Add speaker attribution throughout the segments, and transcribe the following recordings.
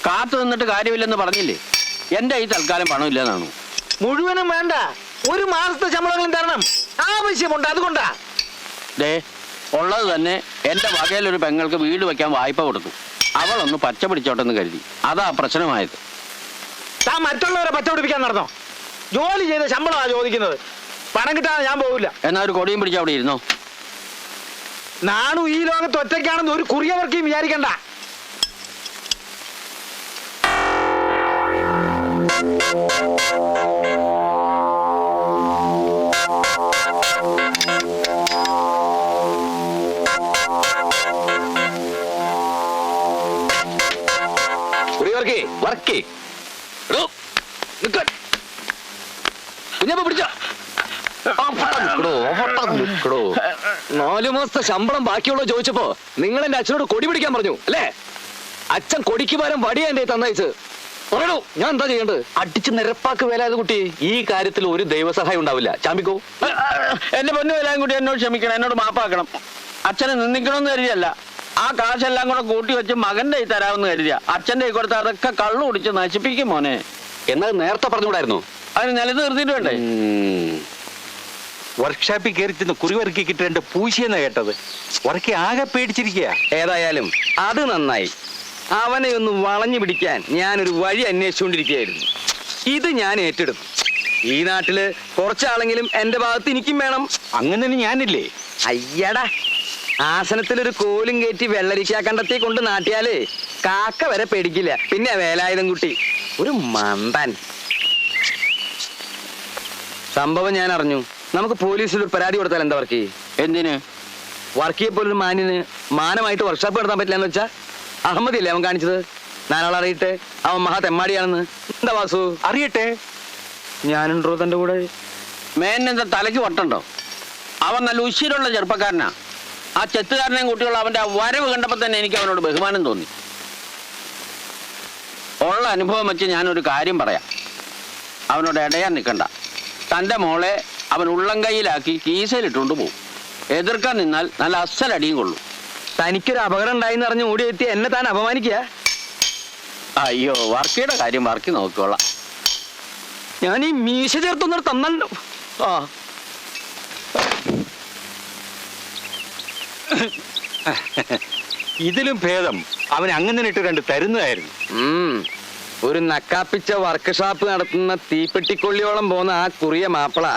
Speaker 1: കാത്തു നിന്നിട്ട് കാര്യമില്ലെന്ന് പറഞ്ഞില്ലേ? എന്റെ ഈ തൽക്കാലം പണമില്ലെന്നാണു.
Speaker 2: മുഴുവനും വേണ്ട, ഒരു മാസത്തെ ശമ്പളങ്ങളും തരണം. ആവശ്യമുണ്ട്, അതുകൊണ്ടാ.
Speaker 1: ദേ, ഉള്ളത് തന്നെ എന്റെ വകയിലൊരു പെങ്ങൾക്ക് വീട് വെക്കാൻ വായ്പ കൊടുത്തു. അവളൊന്ന് പച്ച പിടിച്ചോട്ടെന്ന് കരുതി. അതാ പ്രശ്നമായത്.
Speaker 2: താൻ മറ്റുള്ളവരെ പച്ച പിടിപ്പിക്കാൻ നടന്നോ? ജോലി ചെയ്ത ശമ്പളമാ ചോദിക്കുന്നത്. പണം കിട്ടാതെ ഞാൻ പോകില്ല.
Speaker 1: എന്നാ ഒരു കൊടിയും പിടിച്ച് അവിടെ ഇരുന്നോ.
Speaker 2: നാണു ഈ ലോകത്ത് ഒറ്റയ്ക്കാണെന്ന് ഒരു കുറിയവർക്കും വിചാരിക്കണ്ട.
Speaker 3: നാലു മാസത്തെ ശമ്പളം ബാക്കിയുള്ളൂ ചോദിച്ചപ്പോ നിങ്ങൾ എന്റെ അച്ഛനോട് കൊടി പിടിക്കാൻ പറഞ്ഞു അല്ലേ? അച്ഛൻ കൊടിക്ക് പകരം വടിയാ എന്റെ തന്നയച്ച്. പറയണോ, ഞാൻ എന്താ ചെയ്യേണ്ടത്? അടിച്ച് നിരപ്പാക്ക് വേലായത് കുട്ടി. ഈ കാര്യത്തിൽ ഒരു ദൈവസഹായം ഉണ്ടാവില്ല. ചാമ്പിക്കോ.
Speaker 1: എന്റെ പൊന്നു എല്ലാം കൂടി എന്നോട് ക്ഷമിക്കണം, എന്നോട് മാപ്പാക്കണം. അച്ഛനെ നിന്ദിക്കണമെന്ന് കരുതിയല്ല. ആ കാശെല്ലാം കൂടെ കൂട്ടി വെച്ച് മകന്റെ കൈ തരാമെന്ന് കരുതിയ. അച്ഛന്റെ കൈ കൊടുത്ത് അതൊക്കെ കള്ളു കുടിച്ച് നശിപ്പിക്കും മോനെ.
Speaker 3: എന്നാൽ നേരത്തെ പറഞ്ഞുകൂടായിരുന്നു?
Speaker 1: അതിന് നിലത്ത് നിർത്തിയിട്ട് വേണ്ടേ?
Speaker 4: വർക്ക്ഷോപ്പിൽ കയറി ചെന്ന് കുറിവറുക്കി കിട്ടേണ്ട പൂശിയെന്നാ കേട്ടത്. ഉറക്കി ആകെ പേടിച്ചിരിക്കുക.
Speaker 3: ഏതായാലും അത് നന്നായി. അവനെ ഒന്ന് വളഞ്ഞു പിടിക്കാൻ ഞാനൊരു വഴി അന്വേഷിച്ചുകൊണ്ടിരിക്കുകയായിരുന്നു. ഇത് ഞാൻ ഏറ്റെടുത്തു. ഈ നാട്ടില് കുറച്ചാളെങ്കിലും എന്റെ ഭാഗത്ത് എനിക്കും വേണം.
Speaker 4: അങ്ങനെ ഞാനില്ലേ?
Speaker 3: അയ്യടാ, ആസനത്തിലൊരു കോലും കയറ്റി വെള്ളരിക്കാ കണ്ടത്തി കൊണ്ട് നാട്ടിയാലേ കാക്ക വരെ പേടിക്കില്ല. പിന്നെ വേലായുധം കുട്ടി ഒരു മന്ദൻ. സംഭവം ഞാൻ അറിഞ്ഞു. നമുക്ക് പോലീസിൽ ഒരു പരാതി കൊടുത്താൽ എന്താ വർക്ക്?
Speaker 1: എന്തിന്?
Speaker 3: വർക്കിയെ പോലൊരു മാന്യന് മാനമായിട്ട് വർക്ക്ഷോപ്പ് നടത്താൻ പറ്റില്ല എന്ന് വെച്ചാ അഹമ്മദില്ലേ അവൻ കാണിച്ചത്? നാലാൾ അറിയട്ടെ അവൻ മഹാ തെമ്മാടിയാണെന്ന്. എന്താ വാസു?
Speaker 4: അറിയട്ടെ.
Speaker 3: ഞാനുണ്ടോ തന്റെ കൂടെ?
Speaker 1: മേനെന്താ തലയ്ക്ക് വട്ടുണ്ടോ? അവൻ നല്ല ഉശിരുള്ള ചെറുപ്പക്കാരനാ. ആ ചെത്തുകാരനെയും കുട്ടിയുള്ള അവന്റെ ആ വരവ് കണ്ടപ്പോ തന്നെ എനിക്ക് അവനോട് ബഹുമാനം തോന്നി. ഉള്ള അനുഭവം വെച്ച് ഞാനൊരു കാര്യം പറയാം. അവനോട് ഇടയാൻ നിൽക്കണ്ട. തൻ്റെ മോളെ അവൻ ഉള്ളം കൈയിലാക്കി കീസയിലിട്ടുകൊണ്ട് പോകും. എതിർക്കാൻ നിന്നാൽ നല്ല അസലടിയും കൊള്ളും.
Speaker 3: തനിക്കൊരു അപകടം ഉണ്ടായിന്ന് അറിഞ്ഞ് ഓടിയെത്തി എന്നെ താൻ അപമാനിക്കുക?
Speaker 1: അയ്യോ, വർക്കിയുടെ കാര്യം വർക്കി നോക്കിക്കോളാം.
Speaker 3: ഞാൻ ഈ മീശ ചേർത്തൊന്നും തന്നല്ലോ. ആ
Speaker 4: ഇതിലും ഭേദം അവൻ അങ്ങനെ ഇട്ട് കണ്ട് തരുന്നതായിരുന്നു.
Speaker 3: ഒരു നക്കാപ്പിച്ച വർക്ക്ഷോപ്പ് നടത്തുന്ന തീപ്പെട്ടിക്കൊള്ളിയോളം പോകുന്ന ആ കുറിയ മാപ്പിള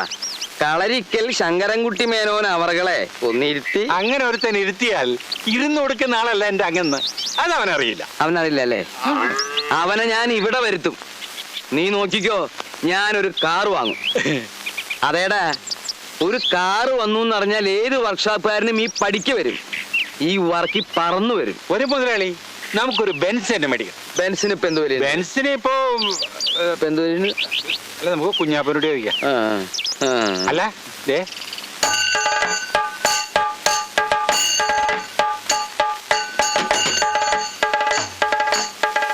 Speaker 3: കളരിക്കൽ ശങ്കരൻകുട്ടി മേനോൻ അവറുകളെ ഒന്നിരുത്തി.
Speaker 4: അങ്ങനെ ഒരുത്തൻ ഇരുത്തിയാൽ ഇരുന്ന് കൊടുക്കുന്ന ആളല്ല എന്റെ അങ്ങന്ന്. അതവനറിയില്ല.
Speaker 3: അവനറിയില്ല അല്ലേ? അവനെ ഞാൻ ഇവിടെ വരുത്തും. നീ നോക്കിക്കോ, ഞാനൊരു കാറ് വാങ്ങും. അതേടാ, ഒരു കാറ് വന്നു എന്നറിഞ്ഞാൽ ഏത് വർക്ക്ഷോപ്പുകാരനും ഈ പടിക്ക് വരും. ഈ വർക്കി പറന്നു വരും.
Speaker 4: ഒരു മുതലാളി, നമുക്കൊരു ബെൻസ് തന്നെ മേടിക്കാം.
Speaker 3: ബെൻസിന് ഇപ്പൊ എന്ത് വരും?
Speaker 4: ബെൻസിന് ഇപ്പോ
Speaker 3: എന്ത് വരും?
Speaker 4: അല്ല, നമുക്ക് കുഞ്ഞാപ്പനോട് ചോദിക്കാം. അല്ല ദേ,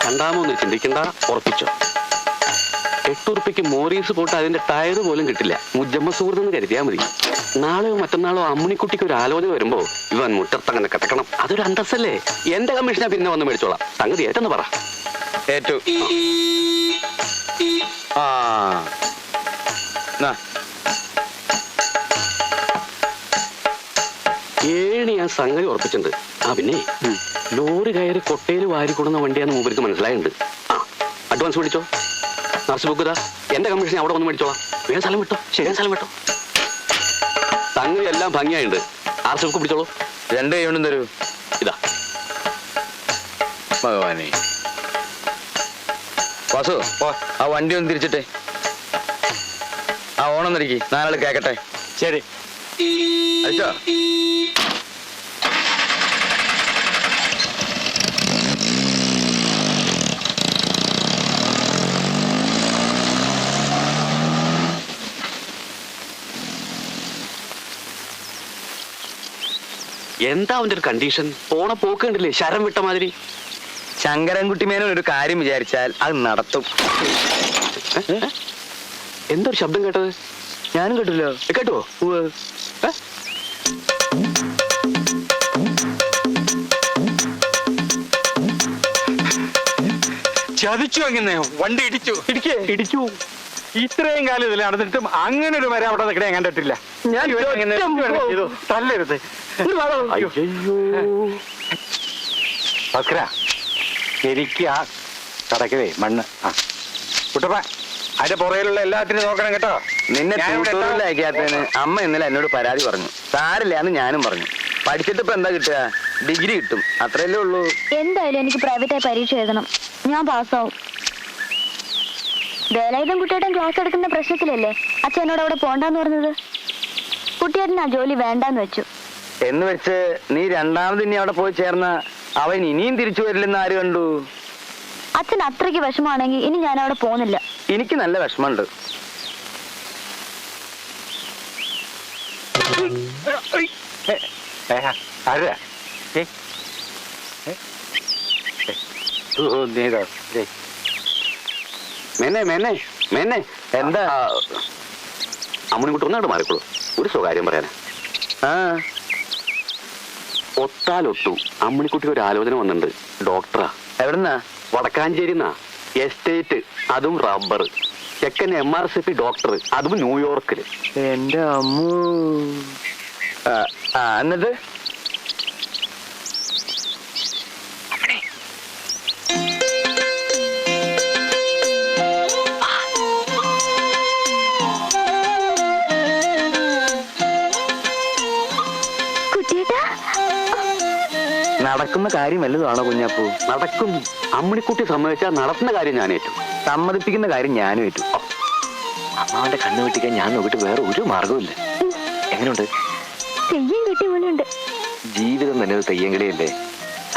Speaker 3: രണ്ടാമൊന്നും ചിന്തിക്കണ്ട, ഉറപ്പിച്ചോ. 8 ഉറുപ്പിക്ക് മോറീസ് പോട്ട് അതിന്റെ ടയർ പോലും കിട്ടില്ല. മുജമ്മ സുഹൃത്തെന്ന് കരുതിയാ മതി. നാളെയോ മറ്റന്നാളോ അമ്മിണിക്കുട്ടിക്ക് ഒരു ആലോചന വരുമ്പോ ഇവൻ മുറ്റത്തങ്ങനെ കിടക്കണം. അതൊരു അന്തസ്സല്ലേ? എന്റെ കമ്മീഷനാ പിന്നെ വന്ന് മേടിച്ചോളാം. സംഗതി ഏറ്റെന്ന് പറ. ഏറ്റു. ഏഴ് ഞാൻ സംഗതി ഉറപ്പിച്ചിട്ടുണ്ട്. പിന്നെ ലോറി കയറി കൊട്ടയിൽ വാരി കൊടുന്ന വണ്ടിയാന്ന് മൂപ്പർക്ക് മനസ്സിലായിട്ടുണ്ട്. അഡ്വാൻസ് മേടിച്ചോ. നർസ് ബുക്ക് എന്റെ കമ്മീഷൻ അവിടെ വന്ന് മേടിച്ചോളാം. വേഗം സ്ഥലം വിട്ടോ. ശരിയാ സ്ഥലം വിട്ടോ. സംഗതി എല്ലാം ഭംഗിയായിട്ടുണ്ട്. ആർസ് ബുക്ക് പിടിച്ചോളൂ. 2 കൈ കൊണ്ടും തരൂ. ഇതാ. ഭഗവാനെ. വാസു, ആ വണ്ടി ഒന്ന് തിരിച്ചിട്ടെ. ആ ഓണം തിരിക്കി 4 ആൾ കേക്കട്ടെ.
Speaker 4: ശരി.
Speaker 3: അയച്ചോ. എന്താ അവന്റെ ഒരു കണ്ടീഷൻ? പോണ പോക്ക് കണ്ടില്ലേ, ശരം വിട്ട മാതിരി. ശങ്കരൻകുട്ടി മേനോൻ ഒരു കാര്യം വിചാരിച്ചാൽ അത് നടത്തും. എന്തൊരു ശബ്ദം കേട്ടത്? ഞാനും കേട്ടില്ലോ. കേട്ടോ?
Speaker 4: ചതിച്ചു അങ്ങനെ വണ്ടി ഇടിച്ചു
Speaker 2: ഇടിക്കേ
Speaker 4: ഇടിച്ചു ഇത്രയും കാലം ഇതിൽ നടന്നിട്ടും അങ്ങനെ ഒരു മരം അവിടെ നിൽക്കണേ കണ്ടിട്ടില്ല
Speaker 2: ഞാൻ
Speaker 4: തല്ലരുത്
Speaker 3: അയ്യോ
Speaker 4: ഭസ്കര ശരിക്കും ആ കടക്കവേ മണ്ണ് ആ കുട്ടപ്പ അതിന്റെ പുറകിലുള്ള എല്ലാത്തിനും നോക്കണം കേട്ടോ.
Speaker 5: നിന്നെ
Speaker 4: ഞാനിവിടെ
Speaker 5: ട്യൂട്ടോറിയൽ അയക്കാത്തതിന് അമ്മ ഇന്നലെ എന്നോട് പരാതി പറഞ്ഞു. സാരില്ല എന്ന് ഞാനും പറഞ്ഞു. പഠിച്ചിട്ട് ഇപ്പൊ എന്താ കിട്ടുക? ഡിഗ്രി കിട്ടും, അത്രയല്ലേ ഉള്ളൂ.
Speaker 6: എന്തായാലും എനിക്ക് പ്രൈവറ്റായി പരീക്ഷ എഴുതണം. ഞാൻ പാസ്സാവും. വേലായുധം കുട്ടിയേട്ടൻ ക്ലാസ് എടുക്കുന്ന പ്രശ്നത്തിലല്ലേ അച്ഛൻ എന്നോട് അവിടെ പോണ്ടെന്ന് പറഞ്ഞത്. കുട്ടിയേട്ടൻ ആ ജോലി വേണ്ടാന്ന് വെച്ചു.
Speaker 5: എന്ന് വെച്ച് നീ രണ്ടാമത് ഇനി അവിടെ പോയി ചേർന്ന അവൻ ഇനിയും തിരിച്ചു വരില്ലെന്ന് ആര് കണ്ടു?
Speaker 6: അച്ഛൻ അത്രയ്ക്ക് വിഷമാണെങ്കിൽ ഇനി ഞാൻ അവിടെ പോകുന്നില്ല.
Speaker 5: എനിക്ക് നല്ല വിഷമമുണ്ട്.
Speaker 4: ആരാ
Speaker 3: മേനെ മേനെ മേനെ
Speaker 5: എന്താ?
Speaker 3: അമ്മണിക്കുട്ടി ഒന്നാണ്ട് മാറിക്കോളൂ. ഒരു സ്വകാര്യം പറയാനാ.
Speaker 5: ആ
Speaker 3: ഒത്താലൊട്ടു അമ്മണിക്കുട്ടിക്ക് ഒരു ആലോചന വന്നിട്ടുണ്ട്. ഡോക്ടറാ.
Speaker 5: എവിടുന്നാ?
Speaker 3: വടക്കാഞ്ചേരിന്നാ. എസ്റ്റേറ്റ്, അതും റബ്ബർ. ചെക്കൻ MRCP ഡോക്ടർ, അതും ന്യൂയോർക്കില്.
Speaker 5: എന്റെ അമ്മൂ. എന്നിട്ട് നടക്കുന്ന കാര്യം വല്ലതുമാണോ കുഞ്ഞാപ്പൂ?
Speaker 3: നടക്കും. അമ്മണിക്കുട്ടി സമ്മതിച്ചാൽ നടത്തുന്ന കാര്യം ഞാൻ ഏറ്റു.
Speaker 5: സമ്മതിപ്പിക്കുന്ന കാര്യം ഞാനും ഏറ്റു.
Speaker 7: അമ്മാവന്റെ കണ്ണ് വെട്ടിക്കാൻ ഞാൻ നോക്കിട്ട് വേറെ ഒരു മാർഗവുമില്ല. എങ്ങനെയുണ്ട്?
Speaker 6: തെയ്യം കിട്ടിയ പോലെയുണ്ട്.
Speaker 7: ജീവിതം തന്നെ ഒരു തെയ്യങ്കളിയല്ലേ?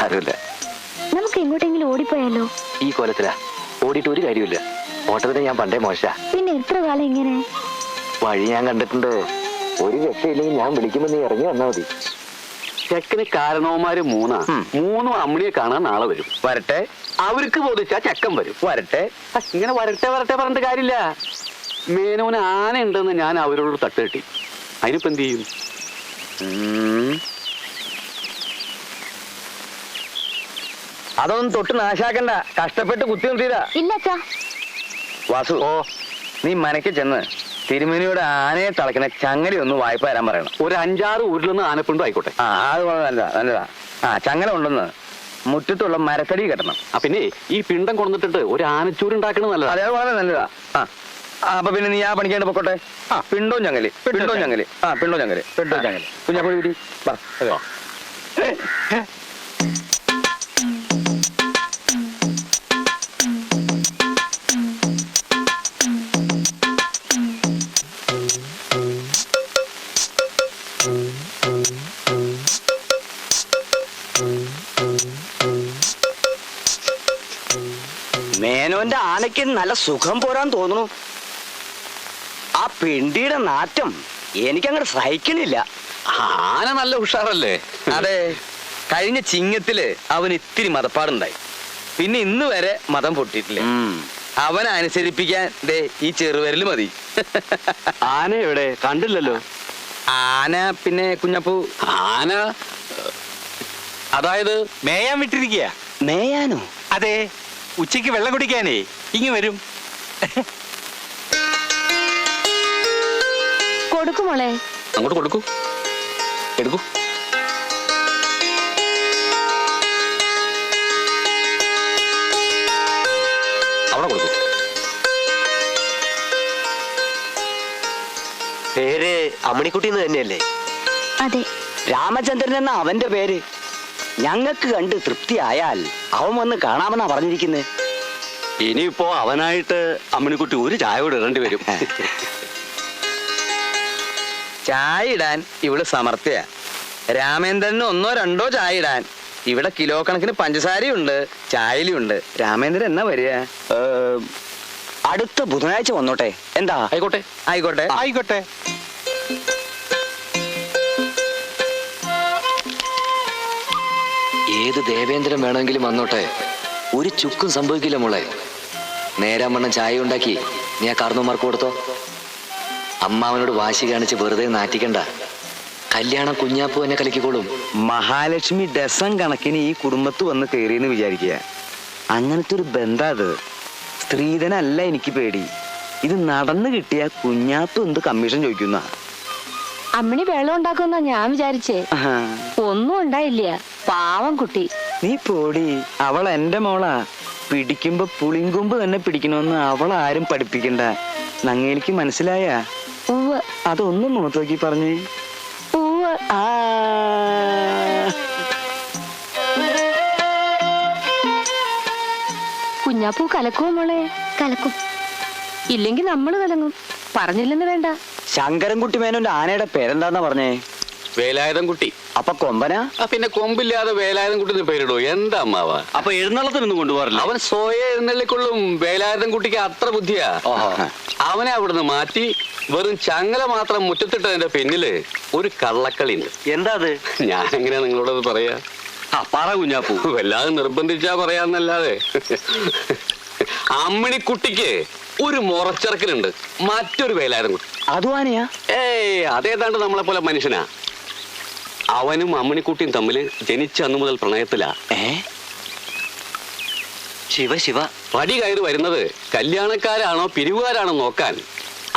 Speaker 7: അറിയില്ല.
Speaker 6: നമുക്ക് എങ്ങോട്ടെങ്കിലും ഓടിപ്പോയാലോ?
Speaker 7: ഈ കോലത്തിലാ ഓടിയിട്ട് ഒരു കാര്യമില്ല. ഓട്ടത്തിന് ഞാൻ പണ്ടേ മോശ.
Speaker 6: പിന്നെ എത്ര കാലം ഇങ്ങനെ?
Speaker 7: വഴി ഞാൻ കണ്ടിട്ടുണ്ട്. ഒരു രക്ഷയില്ലെങ്കിൽ ഞാൻ വിളിക്കുമ്പോൾ നീ ഇറങ്ങി വന്നാൽ മതി.
Speaker 3: ചെക്കന് കാരണവന്മാര് മൂന്നും അമ്മണിയെ കാണാൻ നാളെ വരും.
Speaker 5: വരട്ടെ.
Speaker 3: അവർക്ക് ബോധിച്ചാ ചെക്കൻ വരും.
Speaker 5: വരട്ടെ.
Speaker 3: ഇങ്ങനെ വരട്ടെ വരട്ടെ പറഞ്ഞിട്ട് കാര്യമില്ല. മേനോന് ആന ഉണ്ടെന്ന് ഞാൻ അവരോട് തട്ട് കെട്ടി. അതിനിപ്പോ എന്ത് ചെയ്യും?
Speaker 5: അതൊന്നും തൊട്ട് നാശാക്കണ്ട. കഷ്ടപ്പെട്ട് കുത്തി നിർത്തിയതാ.
Speaker 6: ഇല്ല അച്ഛാ.
Speaker 5: വാസു, നീ മനയ്ക്ക് ചെന്ന് തിരുമേനിയുടെ ആനയെ തളയ്ക്കുന്ന ചങ്ങല ഒന്ന് വായ്പ തരാൻ പറയണം.
Speaker 3: ഒരു 5-6 ഊരിലൊന്ന് ആനപ്പിണ്ടോ ആയിക്കോട്ടെ.
Speaker 5: അത് നല്ലതാ നല്ലതാ. ചങ്ങല ഉണ്ടെന്ന് മുറ്റത്തുള്ള മരത്തടി കെട്ടണം.
Speaker 3: പിന്നെ ഈ പിണ്ടം കൊണ്ടിട്ടിട്ട് ഒരു ആനച്ചൂരുണ്ടാക്കണത് നല്ലതാ.
Speaker 5: അതേപോലെ നല്ലതാ. അപ്പൊ പിന്നെ നീ ആ പണിക്കാണ്ട് പൊക്കോട്ടെ. പിണ്ടോ ഞങ്ങല് പിണ്ടോ ഞങ്ങല് പിണ്ടോ ഞങ്ങല് പിണ്ടോ ഞങ്ങല് കുഞ്ഞാപ്പൊടി വീട്ടി പറ.
Speaker 2: മേനോന്റെ ആനയ്ക്ക് നല്ല സുഖം പോരാൻ തോന്നുന്നു. ആ പിണ്ടിയുടെ നാറ്റം എനിക്കങ്ങോട്ട് സഹിക്കണില്ല.
Speaker 3: ആന നല്ല ഉഷാറല്ലേ?
Speaker 5: അതെ, കഴിഞ്ഞ ചിങ്ങത്തില് അവൻ ഇത്തിരി മതപ്പാടുണ്ടായി. പിന്നെ ഇന്ന് വരെ മതം പൊട്ടിയിട്ടില്ല. അവനെ അനുസരിപ്പിക്കാൻ ദേ ഈ ചെറുവരല് മതി.
Speaker 3: ആന എവിടെ? കണ്ടില്ലല്ലോ.
Speaker 5: ആന പിന്നെ കുഞ്ഞപ്പൂ
Speaker 3: ആന അതായത്
Speaker 4: മേയാൻ വിട്ടിരിക്കുക.
Speaker 2: മേയാനോ?
Speaker 4: അതെ, ഉച്ചയ്ക്ക് വെള്ളം കുടിക്കാനേ ഇങ്ങ് വരും.
Speaker 6: കൊടുക്കുമോളെ.
Speaker 3: അങ്ങോട്ട് കൊടുക്കൂ. എടുക്കൂ. അവിടെ കൊടുക്കൂ.
Speaker 7: പേര് അമ്മണിക്കുട്ടി എന്ന് തന്നെയല്ലേ?
Speaker 6: അതെ.
Speaker 2: രാമചന്ദ്രൻ എന്ന അവന്റെ പേര്. ഞങ്ങൾക്ക് കണ്ട് തൃപ്തിയായാൽ അവൻ വന്ന് കാണാമെന്നാ പറഞ്ഞിരിക്കുന്നത്.
Speaker 3: ഇനിയിപ്പോ അവനായിട്ട് അമ്മണിക്കുട്ടി ഒരു ചായ കൂടെ ഇടേണ്ടി വരും.
Speaker 5: ചായ ഇടാൻ ഇവിടെ സമർത്ഥ്യ. രാമേന്ദ്രന് 1-2 ചായ ഇടാൻ ഇവിടെ കിലോ കണക്കിന് പഞ്ചസാരയുണ്ട്, ചായയിലുണ്ട്. രാമേന്ദ്രൻ എന്നാ വരിക?
Speaker 2: അടുത്ത ബുധനാഴ്ച വന്നോട്ടെ. എന്താ?
Speaker 3: ആയിക്കോട്ടെ
Speaker 5: ആയിക്കോട്ടെ.
Speaker 4: ആയിക്കോട്ടെ.
Speaker 7: ഏത് ദേവേന്ദ്രൻ വേണമെങ്കിലും വന്നോട്ടെ. ഒരു ചുക്കും സംഭവിക്കില്ല മോളെ. നേരാമണ്ണം ചായ ഉണ്ടാക്കി നീ ആ കാർന്നോമാർക്ക് കൊടുത്തോ. അമ്മാവനോട് വാശി കാണിച്ച് വെറുതെ നാറ്റിക്കണ്ട. കല്യാണം കുഞ്ഞാപ്പൂ എന്നെ കലക്കിക്കോളും.
Speaker 5: മഹാലക്ഷ്മി ഡസൻ കണക്കിന് ഈ കുടുംബത്ത് വന്ന് കയറിയെന്ന് വിചാരിക്കുക. അങ്ങനത്തെ ഒരു ബന്ധാ അത്. സ്ത്രീധനല്ല എനിക്ക് പേടി. ഇത് നടന്നു കിട്ടിയ കുഞ്ഞാപ്പ് എന്ത് കമ്മീഷൻ ചോദിക്കുന്ന.
Speaker 6: അമ്മിണി വെള്ളം ഉണ്ടാക്കുന്ന ഞാൻ വിചാരിച്ചേ. ഒന്നും ഉണ്ടായില്ല, പാവം കുട്ടി.
Speaker 5: നീ പോടി, അവൾ എന്റെ മോളാ. പിടിക്കുമ്പോ പുളിങ്കൊമ്പ് തന്നെ പിടിക്കണമെന്ന് അവളാരും പഠിപ്പിക്കണ്ട. നങ്ങേലിക്ക് മനസ്സിലായ?
Speaker 6: ഉവ്വ്
Speaker 5: അതൊന്നും മുഖത്ത് നോക്കി പറഞ്ഞേ.
Speaker 6: ഉവ്വ്.
Speaker 5: ആ
Speaker 6: കുഞ്ഞാപ്പൂ കലക്കുമോ മോളെ? കലക്കും. ഇല്ലെങ്കിൽ നമ്മള് കലങ്ങും. പറഞ്ഞില്ലെന്ന് വേണ്ട.
Speaker 5: ശങ്കരൻകുട്ടി മേനോന്റെ ആനയുടെ പേരെന്താന്നാ പറഞ്ഞേ?
Speaker 3: വേലായുധം കുട്ടി.
Speaker 5: അപ്പൊ കൊമ്പനാ?
Speaker 3: പിന്നെ കൊമ്പില്ലാതെ വേലായുധം കുട്ടി പേരിടോ? എന്താ അമ്മാവ?
Speaker 1: അപ്പൊ എഴുന്നള്ളത്തിനൊന്നും കൊണ്ടുപോകാറില്ല?
Speaker 3: അവൻ സ്വയം എഴുന്നള്ളിക്കൊള്ളും. വേലായുധം കുട്ടിക്ക് അത്ര ബുദ്ധിയാ. അവനെ അവിടുന്ന് മാറ്റി വെറും ചങ്ങല മാത്രം മുറ്റത്തിട്ടതിന്റെ പിന്നില് ഒരു കള്ളക്കളിയുണ്ട്.
Speaker 1: എന്താ അത്?
Speaker 3: ഞാൻ എങ്ങനെയാ നിങ്ങളോടത് പറയാ?
Speaker 1: പറ കുഞ്ഞാപ്പൂ.
Speaker 3: വല്ലാതെ നിർബന്ധിച്ചാ പറയാന്നല്ലാതെ. അമ്മിണിക്കുട്ടിക്ക് ഒരു മുറച്ചിറക്കലുണ്ട്, മറ്റൊരു വേലായുധം കുട്ടി.
Speaker 5: അതും ആനയാ?
Speaker 3: ഏയ്, അതേതാണ്ട് നമ്മളെ പോലെ മനുഷ്യനാ. അവനും അമ്മിണിക്കുട്ടിയും തമ്മിൽ ജനിച്ച അന്നു മുതൽ പ്രണയത്തിലാ.
Speaker 5: ശിവ ശിവ.
Speaker 3: പടി കയറി വരുന്നത് കല്യാണക്കാരാണോ പിരിവുകാരാണോ നോക്കാൻ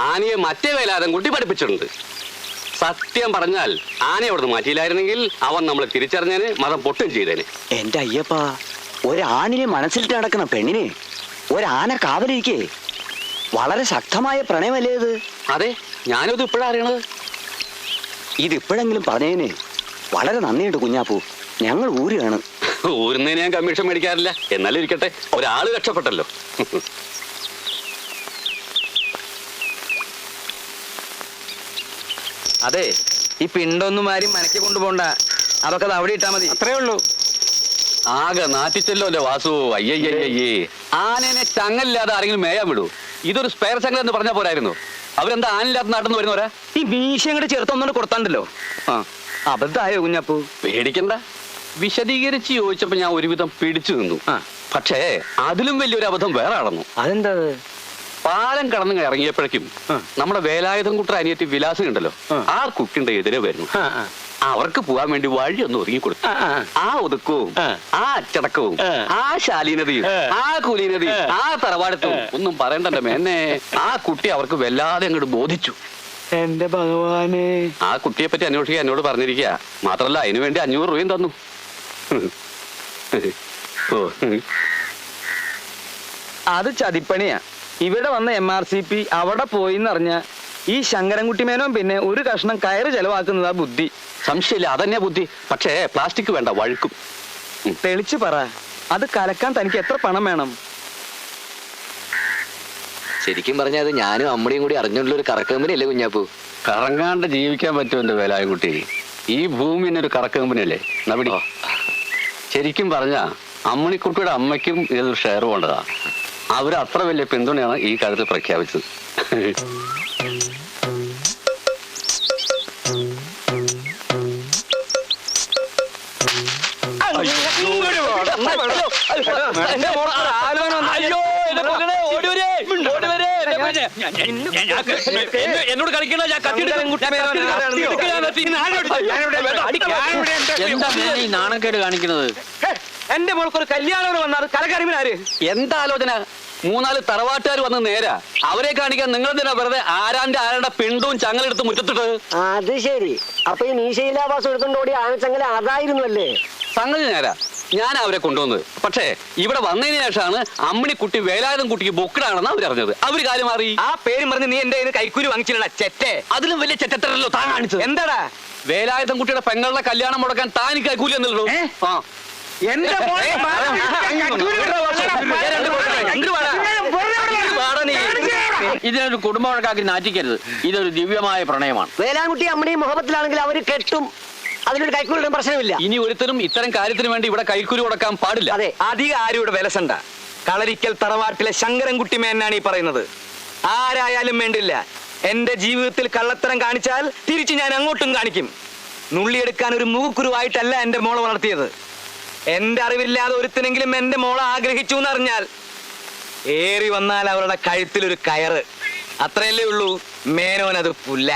Speaker 3: ആനയെ മറ്റേ വേലായുധം കുട്ടി പഠിപ്പിച്ചിട്ടുണ്ട്. സത്യം പറഞ്ഞാൽ ആനയെ അവിടുന്ന് മാറ്റിയില്ലായിരുന്നെങ്കിൽ അവൻ നമ്മളെ തിരിച്ചറിഞ്ഞേന്, മതം പൊട്ടും ചെയ്തേന്.
Speaker 5: എന്റെ അയ്യപ്പാ, ഒരാണിനെ മനസ്സിലിട്ട് നടക്കുന്ന പെണ്ണിനെ ഒരാന കാവലിരിക്കേ. വളരെ ശക്തമായ പ്രണയമല്ലേ ഇത്?
Speaker 3: അതെ, ഞാനിത് ഇപ്പോഴാ അറിയണത്.
Speaker 5: ഇതിപ്പോഴെങ്കിലും പറഞ്ഞതിന് വളരെ നന്ദിയുണ്ട് കുഞ്ഞാപ്പൂ. ഞങ്ങൾ ഊരാണ്.
Speaker 3: ഊരുന്നതിന് ഞാൻ കമ്മീഷൻ മേടിക്കാറില്ല. എന്നാലും ഇരിക്കട്ടെ, ഒരാള് രക്ഷപ്പെട്ടല്ലോ.
Speaker 5: അതെ, ഈ പിണ്ടൊന്നും ആരും മനക്കി കൊണ്ടുപോണ്ട. അതൊക്കെ അത് അവിടെ ഇട്ടാ മതി.
Speaker 2: അത്രേ ഉള്ളൂ.
Speaker 3: ആകെ നാറ്റിച്ചല്ലോ അല്ലേ വാസു? അയ്യയ്യയ്യേ, ആനേനെ ചങ്ങലില്ലാതെ ആരെങ്കിലും മേയാൻ വിടൂ? ഇതൊരു സ്പെയർ ചങ്ങൽ എന്ന് പറഞ്ഞാൽ പോരായിരുന്നു? അവരെന്താ ആനില്ലാത്ത നാട്ടിൽ നിന്ന് വരുന്നവരാ?
Speaker 5: ഈ മീശ അങ്ങോട്ട് ചേർത്തൊന്നും കൊടുത്താണ്ടല്ലോ. അബദ്ധായോ കുഞ്ഞാപ്പൂ?
Speaker 3: പേടിക്കണ്ട. വിശദീകരിച്ച് ചോദിച്ചപ്പോ ഞാൻ ഒരുവിധം പിടിച്ചു നിന്നു. പക്ഷേ അതിലും വലിയൊരു അബദ്ധം വേറെ നടന്നു.
Speaker 5: അതെന്താ?
Speaker 3: പാലം കടന്ന് ഇറങ്ങിയപ്പോഴേക്കും നമ്മുടെ വേലായുധം കുട്ടർ അനിയത്തി വിലാസം ഉണ്ടല്ലോ, ആ കുട്ടിന്റെ എതിരെ വരുന്നു. അവർക്ക് പോകാൻ വേണ്ടി വഴി ഒന്ന് ഒരുങ്ങി കൊടുത്തു. ആ ഒതുക്കവും ആ അച്ചടക്കവും ആ ശാലീനതയും ആ കുലീനതയും ആ തറവാടത്തും ഒന്നും പറയണ്ടല്ലോ മേന്നെ. ആ കുട്ടി അവർക്ക് വല്ലാതെ അങ്ങോട്ട് ബോധിച്ചു.
Speaker 5: എന്റെ ഭഗവാനെ,
Speaker 3: ആ കുട്ടിയെ പറ്റി അന്വേഷിക്കാൻ എന്നോട് പറഞ്ഞിരിക്കുക. മാത്രല്ല അതിനു വേണ്ടി 500 രൂപയും തന്നു.
Speaker 5: അത് ചതിപ്പണിയാ. ഇവിടെ വന്ന MRCP അവിടെ പോയിന്നറിഞ്ഞ ഈ ശങ്കരൻകുട്ടി മേനോൻ പിന്നെ ഒരു കഷ്ണം കയറ് ചെലവാക്കുന്നതാ ബുദ്ധി.
Speaker 3: സംശയമില്ല, അതന്നെയാ ബുദ്ധി. പക്ഷേ പ്ലാസ്റ്റിക് വേണ്ട, വഴുക്കും.
Speaker 5: തെളിച്ചു പറ, അത് കലക്കാൻ തനിക്ക് എത്ര പണം വേണം?
Speaker 7: ശരിക്കും പറഞ്ഞാൽ അത് ഞാനും അമ്മടിയും കൂടി അറിഞ്ഞുള്ള ഒരു കറക്കമ്പനി അല്ലേ കുഞ്ഞാപ്പൂ?
Speaker 3: കറങ്ങാണ്ട് ജീവിക്കാൻ പറ്റും എന്റെ വേലായുകുട്ടി. ഈ ഭൂമി എന്നൊരു കറക്കമ്പനി അല്ലേ നവിടി. ശരിക്കും പറഞ്ഞാ അമ്മണിക്കുട്ടിയുടെ അമ്മയ്ക്കും ഇതൊരു ഷെയർ വേണ്ടതാ. അവർ അത്ര വലിയ പിന്തുണയാണ് ഈ കാര്യത്തിൽ പ്രഖ്യാപിച്ചത്. എന്നോട് കളിക്കണ നാണക്കേട് കാണിക്കുന്നത്.
Speaker 5: എന്റെ മോൾക്കൊരു കല്യാണം വന്നാൽ കലകരിമിനാര്?
Speaker 3: എന്താ ആലോചന? 3-4 തറവാട്ടുകാർ വന്ന് നേരാ. അവരെ കാണിക്കാൻ നിങ്ങൾ എന്തിനാ വെറുതെ ആരാന്റെ പിണ്ടവും ചങ്ങലെടുത്ത് മുറ്റത്തിട്ട്?
Speaker 8: അത് ശരി. അപ്പൊ ഈ മീശയിലാവാസം എടുത്തോണ്ടോടി ആനച്ചങ്ങല അതായിരുന്നു അല്ലേ?
Speaker 3: സംഗതി നേരാ, ഞാൻ അവരെ കൊണ്ടുവന്നത്. പക്ഷേ ഇവിടെ വന്നതിന് ശേഷമാണ് അമ്മിണിക്കുട്ടി വേലായുധം കുട്ടിക്ക് ബൊക്കിടാണെന്ന് അവരറിഞ്ഞത്. അവര് കാര്യം മാറി.
Speaker 5: ആ പേരും പറഞ്ഞ് നീ എന്റെ കൈക്കൂലി വാങ്ങിച്ചില്ല ചെറ്റെ.
Speaker 3: അതിലും വലിയ ചെറ്റത്തരല്ലോ താൻ കാണിച്ചത്.
Speaker 5: എന്താടാ?
Speaker 3: വേലായുധം കുട്ടിയുടെ പെങ്ങളുടെ കല്യാണം മുടക്കാൻ താൻ കൈക്കൂലി എന്നല്ലോ.
Speaker 1: ഇതിനൊരു കുടുംബ വഴക്കാക്കി നാറ്റിക്കരുത്. ഇതൊരു ദിവ്യമായ പ്രണയമാണ്.
Speaker 8: വേലാൻകുട്ടി അമ്മയും മുഹബത്തിലാണെങ്കിൽ അവര് കെട്ടും. അതിനൊരു കൈക്കൂലിയുടെ പ്രശ്നമില്ല.
Speaker 3: ഇനി ഒരുത്തരും ഇത്തരം കാര്യത്തിന് വേണ്ടി ഇവിടെ കൈക്കൂലി കൊടുക്കാൻ പാടില്ല.
Speaker 8: അതെ,
Speaker 5: അധികം ആരും ഇവിടെ വിലസണ്ട. കളരിക്കൽ തറവാട്ടിലെ ശങ്കരൻകുട്ടി മേനാണ് ഈ പറയുന്നത്. ആരായാലും വേണ്ടില്ല, എന്റെ ജീവിതത്തിൽ കള്ളത്തരം കാണിച്ചാൽ തിരിച്ച് ഞാൻ അങ്ങോട്ടും കാണിക്കും. നുള്ളിയെടുക്കാൻ ഒരു മൂക്കുരുവായിട്ടല്ല എന്റെ മോളെ വളർത്തിയത്. എന്റെ അറിവില്ലാതെ ഒരുത്തിനെങ്കിലും എന്റെ മോളെ ആഗ്രഹിച്ചു എന്നറിഞ്ഞാൽ ഏറി വന്നാൽ അവരുടെ കഴുത്തിലൊരു കയറ്. അത്രയല്ലേ ഉള്ളൂ. മേനോനത് പുല്ല.